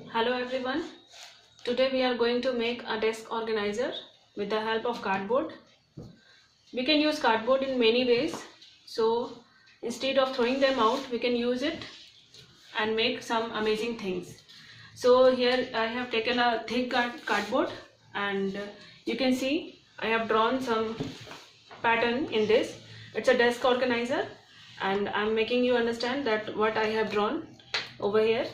Hello everyone. Today we are going to make a desk organizer with the help of cardboard. We can use cardboard in many ways. So instead of throwing them out, we can use it and make some amazing things. So here I have taken a thick cardboard and you can see I have drawn some pattern in this. It's a desk organizer and I'm making you understand that what I have drawn over here.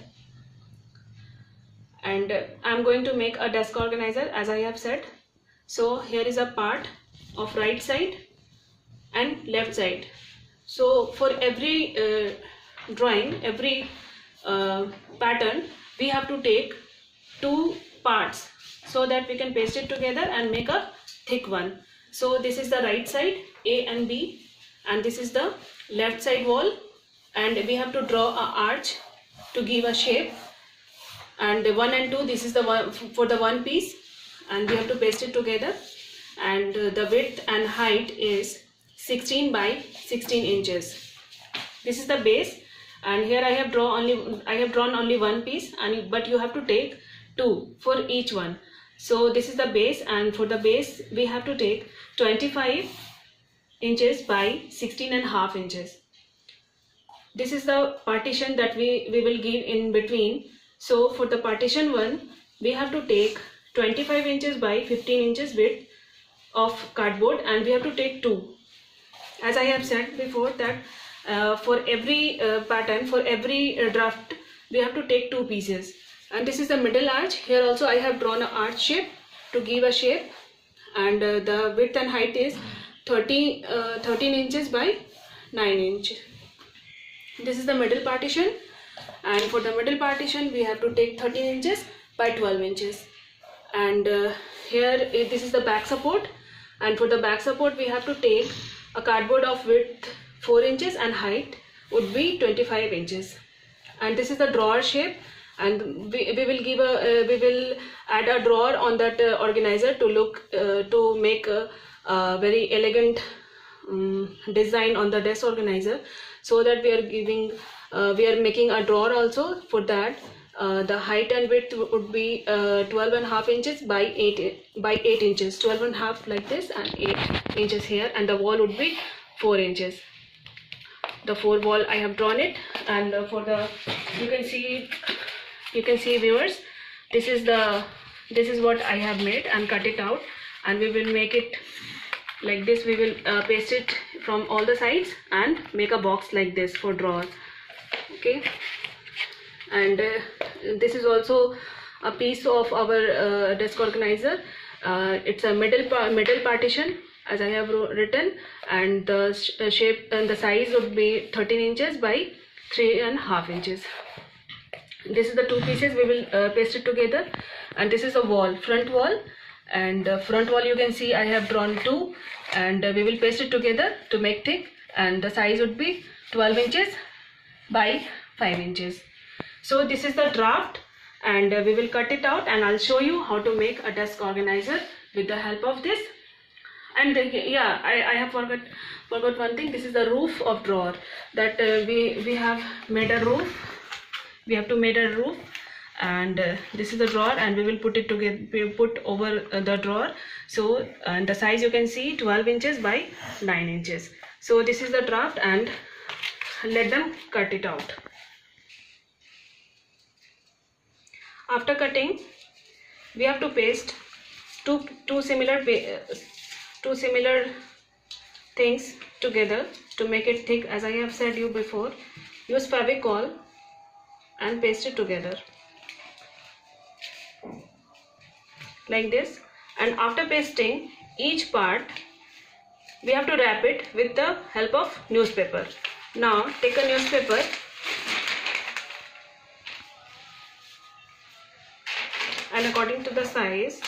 And I'm going to make a desk organizer as I have said. So here is a part of right side and left side. So for every drawing, every pattern, we have to take two parts so that we can paste it together and make a thick one. So this is the right side A and B, and this is the left side wall, and we have to draw an arch to give a shape. And 1 and 2, this is the one for the one piece, and we have to paste it together. And the width and height is 16 by 16 inches. This is the base, and here I have drawn only one piece, and but you have to take two for each one. So this is the base, and for the base we have to take 25 inches by 16.5 inches. This is the partition that we will give in between. So for the partition one, we have to take 25 inches by 15 inches width of cardboard, and we have to take two. As I have said before that for every pattern, for every draft, we have to take two pieces. And this is the middle arch. Here also I have drawn an arch shape to give a shape, and the width and height is 13 inches by 9 inches. This is the middle partition, and for the middle partition we have to take 13 inches by 12 inches. And here this is the back support, and for the back support we have to take a cardboard of width 4 inches and height would be 25 inches. And this is the drawer shape, and we will add a drawer on that organizer to look to make a very elegant design on the desk organizer, so that we are making a drawer also. For that the height and width would be 12.5 inches by 8 inches, 12.5 like this and 8 inches here, and the wall would be 4 inches. The 4 wall I have drawn it, and for the you can see viewers, this is what I have made and cut it out, and we will make it like this. We will paste it from all the sides and make a box like this for drawer. Okay, and this is also a piece of our desk organizer. It's a middle partition as I have written, and the shape and the size would be 13 inches by 3.5 inches. This is the two pieces. We will paste it together, and this is a wall, front wall, and front wall you can see I have drawn two, and we will paste it together to make thick, and the size would be 12 inches by 5 inches. So this is the draft, and we will cut it out, and I'll show you how to make a desk organizer with the help of this. And yeah, I have forgot one thing. This is the roof of drawer that we have made a roof. We have to make a roof, and this is the drawer, and we will put it together. We will put over the drawer. So and the size you can see 12 inches by 9 inches. So this is the draft, and let them cut it out. After cutting, we have to paste two similar things together to make it thick. As I have said you before, use Fevicol and paste it together like this. And after pasting each part, we have to wrap it with the help of newspaper. Now take a newspaper and according to the size,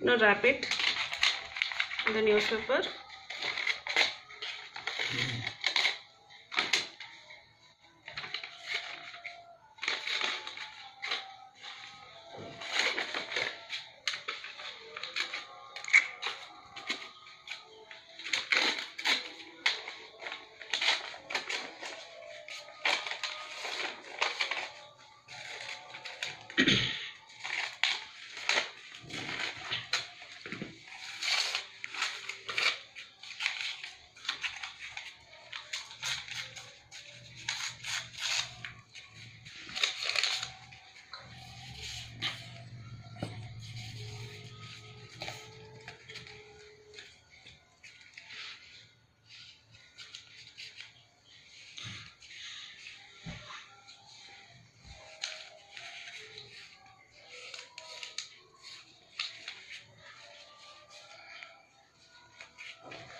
Now wrap it in the newspaper.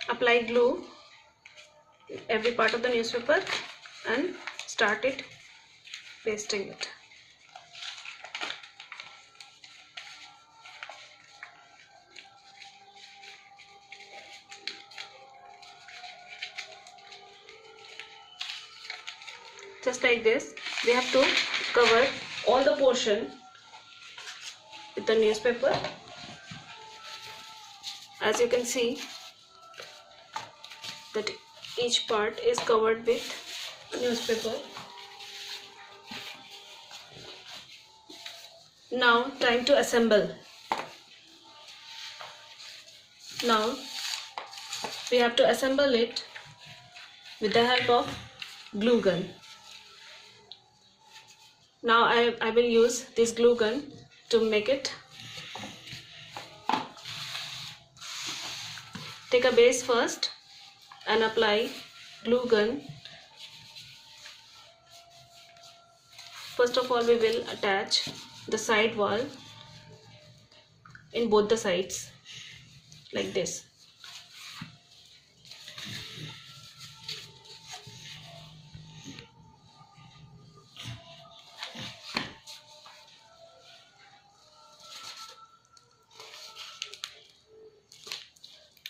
Apply glue every part of the newspaper and start it pasting it. Just like this, we have to cover all the portion with the newspaper. As you can see that each part is covered with newspaper. Now time to assemble. Now we have to assemble it with the help of glue gun. Now I will use this glue gun to make it. Take a base first and apply glue gun. First of all, we will attach the side wall in both the sides like this.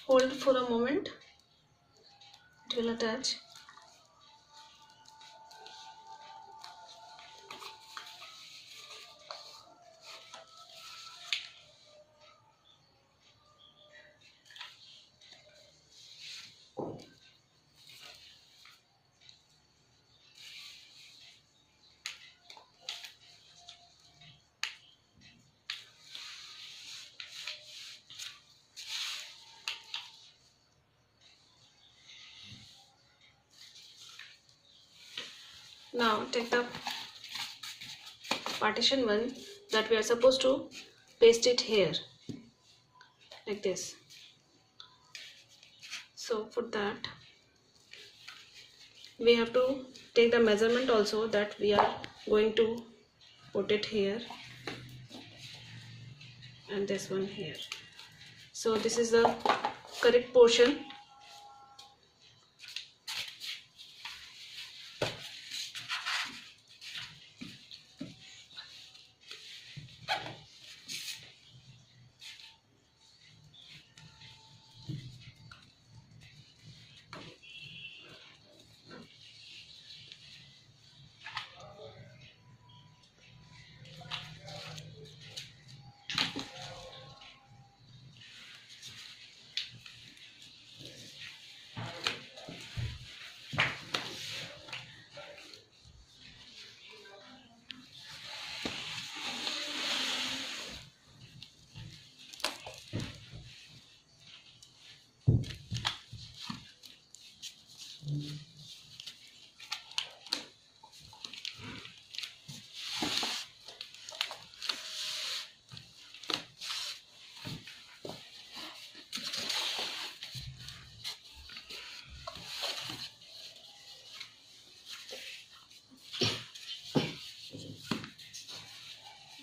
Hold for a moment, it will attach. Now take the partition one that we are supposed to paste it here like this. So for that we have to take the measurement also that we are going to put it here and this one here. So this is the correct portion.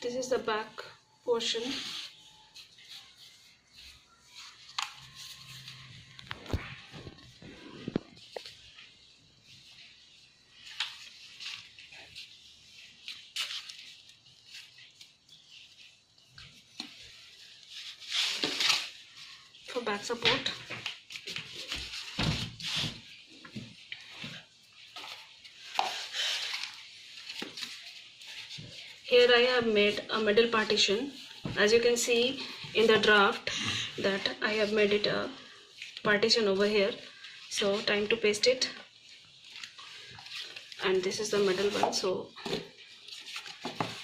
This is the back portion. a back support. Here I have made a middle partition. As you can see in the draft that I have made it a partition over here. So time to paste it. And this is the middle one. So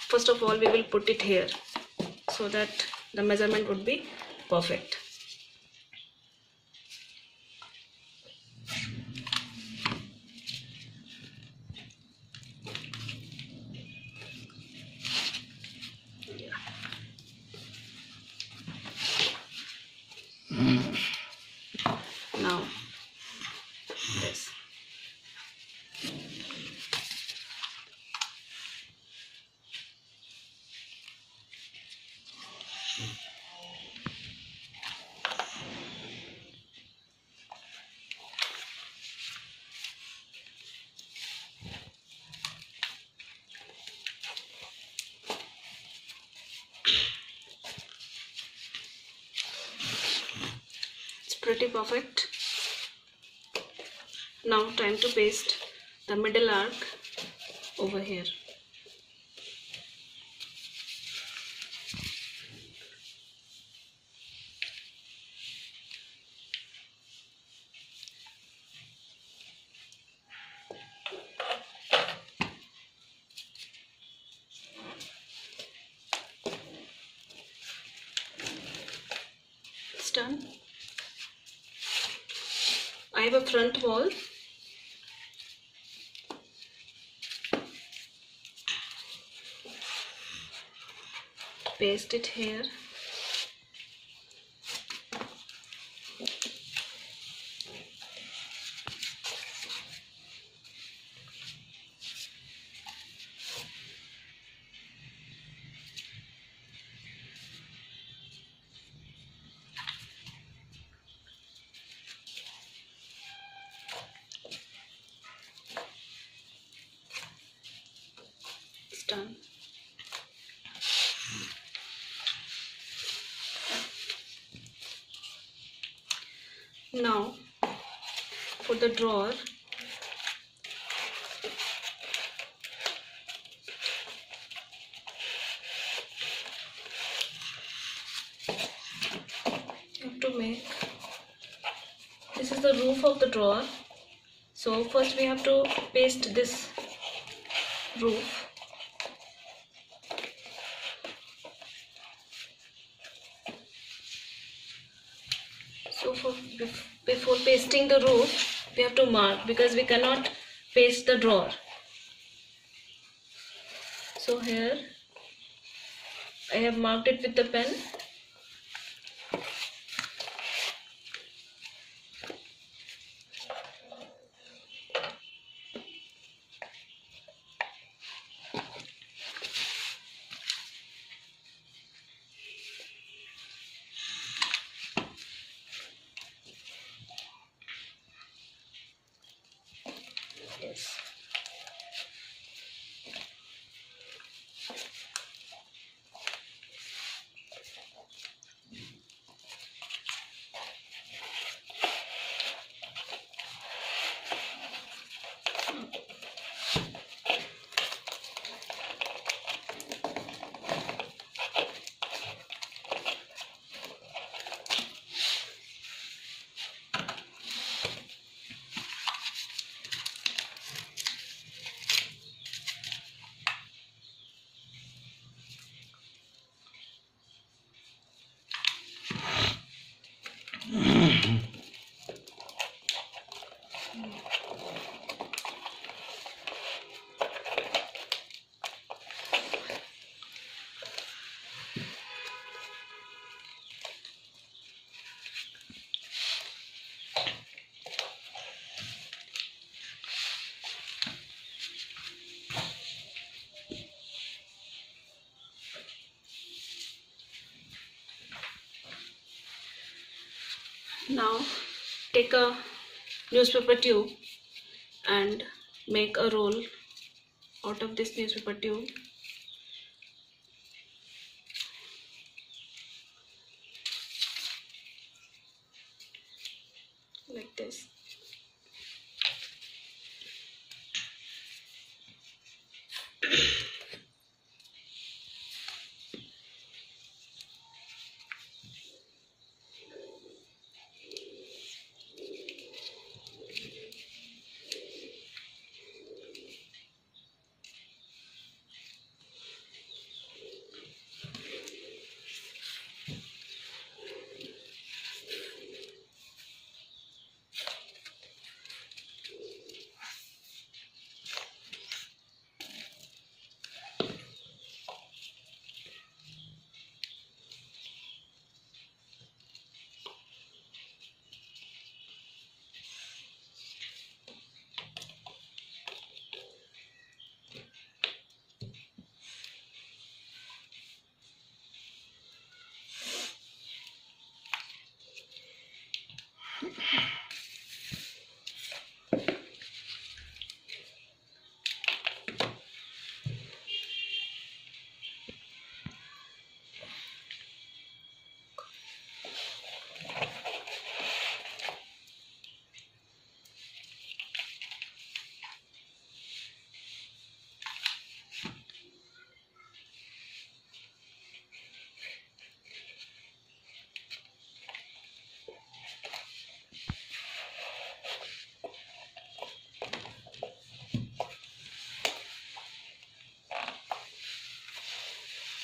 first of all we will put it here so that the measurement would be perfect. Now this. It's pretty perfect. Now time to paste the middle arc over here. It's done. I have a front wall. Paste it here. It's done. Now for the drawer, you have to make, this is the roof of the drawer. So first we have to paste this roof. So before pasting the roof, we have to mark because we cannot paste the drawer. So here I have marked it with the pen. Yes. Now take a newspaper tube and make a roll out of this newspaper tube. like this.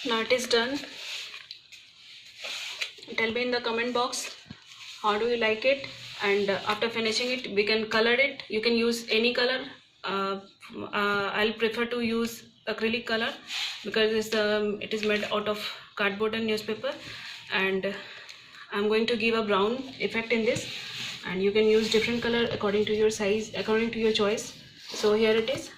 Now it is done. Tell me in the comment box how do you like it, and after finishing it we can color it. You can use any color. I'll prefer to use acrylic color because it is made out of cardboard and newspaper, and I'm going to give a brown effect in this, and you can use different color according to your size, according to your choice. So here it is.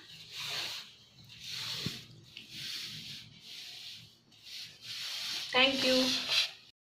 Thank you.